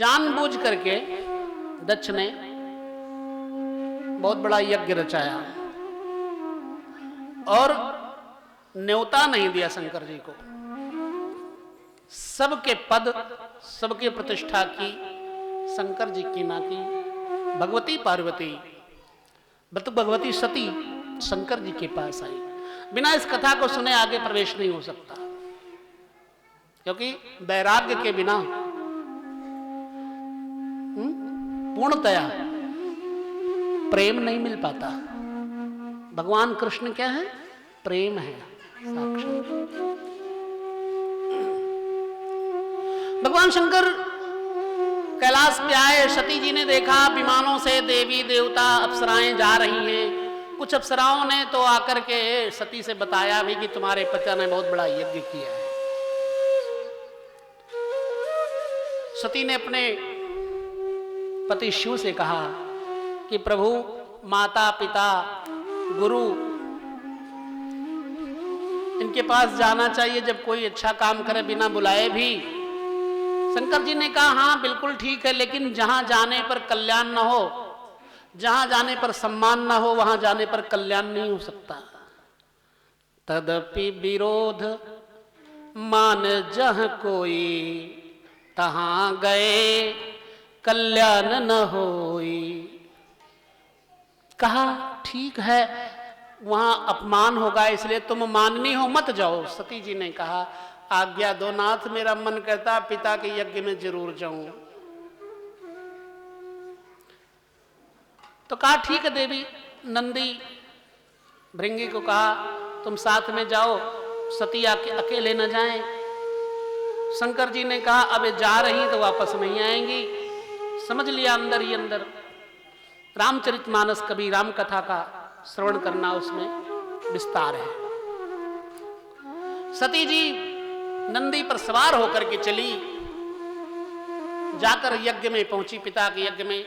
जानबूझ करके दक्ष ने बहुत बड़ा यज्ञ रचाया और न्योता नहीं दिया शंकर जी को। सबके पद, सबके प्रतिष्ठा की शंकर जी की ना की। भगवती पार्वती, भगवती सती शंकर जी के पास आई। बिना इस कथा को सुने आगे प्रवेश नहीं हो सकता, क्योंकि वैराग्य के बिना पूर्णतया प्रेम नहीं मिल पाता। भगवान कृष्ण क्या है? प्रेम है साक्षात। भगवान शंकर कैलाश पे आए, सती जी ने देखा विमानों से देवी देवता अप्सराएं जा रही हैं। कुछ अप्सराओं ने तो आकर के सती से बताया भी कि तुम्हारे पति ने बहुत बड़ा यज्ञ किया है। सती ने अपने पति शिव से कहा कि प्रभु, माता पिता गुरु इनके पास जाना चाहिए जब कोई अच्छा काम करे बिना बुलाए भी। शंकर जी ने कहा हाँ बिल्कुल ठीक है, लेकिन जहां जाने पर कल्याण न हो, जहां जाने पर सम्मान न हो, वहां जाने पर कल्याण नहीं हो सकता। तदपि विरोध मान जह कोई, तहां गए कल्याण न होई। कहा ठीक है, वहां अपमान होगा, इसलिए तुम माननी हो मत जाओ। सती जी ने कहा आज्ञा दो नाथ, मेरा मन करता पिता के यज्ञ में जरूर जाऊं। तो कहा ठीक है देवी। नंदी भृंगी को कहा तुम साथ में जाओ, सती अकेले न जाएं। शंकर जी ने कहा अब जा रही तो वापस नहीं आएंगी। समझ लिया अंदर ही अंदर। रामचरितमानस कभी राम कथा का श्रवण करना, उसमें विस्तार है। सती जी नंदी पर सवार होकर के चली, जाकर यज्ञ में पहुंची, पिता के यज्ञ में।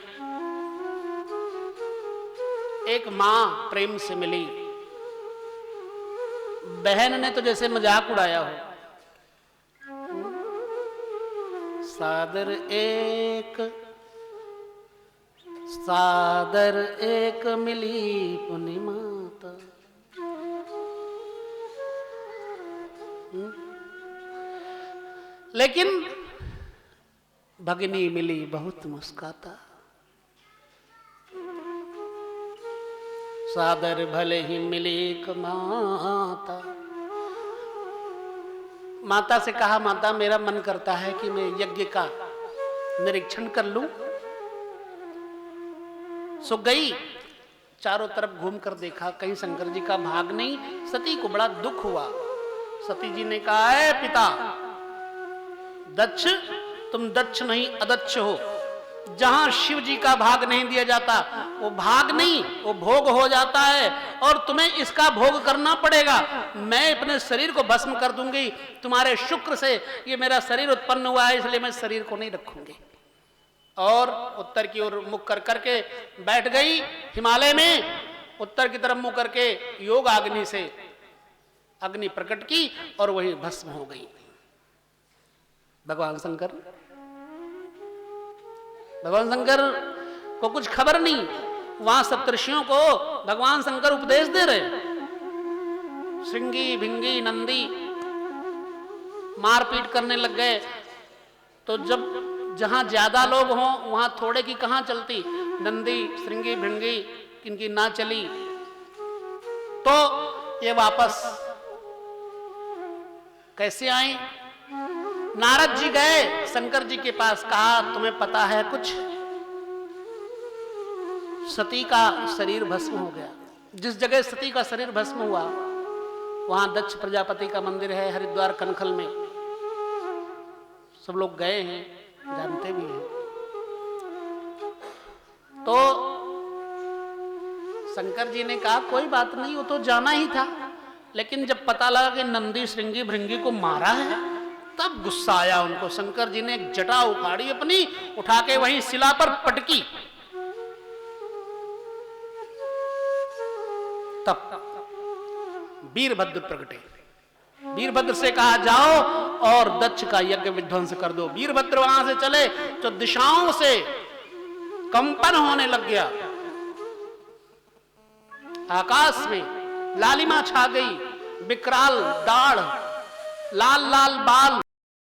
एक मां प्रेम से मिली। बहन ने तो जैसे मजाक उड़ाया हो। सादर एक मिली पुनि माता। लेकिन भगिनी मिली बहुत मुस्काता। सादर भले ही मिली एक माता। माता से कहा माता मेरा मन करता है कि मैं यज्ञ का निरीक्षण कर लूं। सो गई, चारों तरफ घूमकर देखा कहीं शंकर जी का भाग नहीं। सती को बड़ा दुख हुआ। सती जी ने कहा है पिता दक्ष, तुम दक्ष नहीं अदक्ष हो। जहां शिव जी का भाग नहीं दिया जाता वो भाग नहीं, वो भोग हो जाता है और तुम्हें इसका भोग करना पड़ेगा। मैं अपने शरीर को भस्म कर दूंगी। तुम्हारे शुक्र से ये मेरा शरीर उत्पन्न हुआ है, इसलिए मैं शरीर को नहीं रखूंगी। और उत्तर की ओर मुख कर करके बैठ गई हिमालय में। उत्तर की तरफ मुख करके योग अग्नि से अग्नि प्रकट की और वही भस्म हो गई। भगवान शंकर को कुछ खबर नहीं। वहां सप्तर्षियों को भगवान शंकर उपदेश दे रहे। श्रृंगी भिंगी नंदी मारपीट करने लग गए। तो जब जहां ज्यादा लोग हों वहां थोड़े की कहां चलती। नंदी श्रृंगी भिंगी इनकी ना चली तो ये वापस कैसे आए? नारद जी गए शंकर जी के पास, कहा तुम्हें पता है कुछ? सती का शरीर भस्म हो गया। जिस जगह सती का शरीर भस्म हुआ वहां दक्ष प्रजापति का मंदिर है, हरिद्वार कनखल में। सब लोग गए हैं, जानते भी हैं। तो शंकर जी ने कहा कोई बात नहीं, वो तो जाना ही था। लेकिन जब पता लगा कि नंदी श्रृंगी भृंगी को मारा है तब गुस्सा आया उनको। शंकर जी ने एक जटा उखाड़ी अपनी, उठा के वहीं शिला पर पटकी। तब वीरभद्र प्रकटे। वीरभद्र से कहा जाओ और दक्ष का यज्ञ विध्वंस कर दो। वीरभद्र वहां से चले तो दिशाओं से कंपन होने लग गया, आकाश में लालिमा छा गई, विकराल दाढ़, लाल लाल बाल,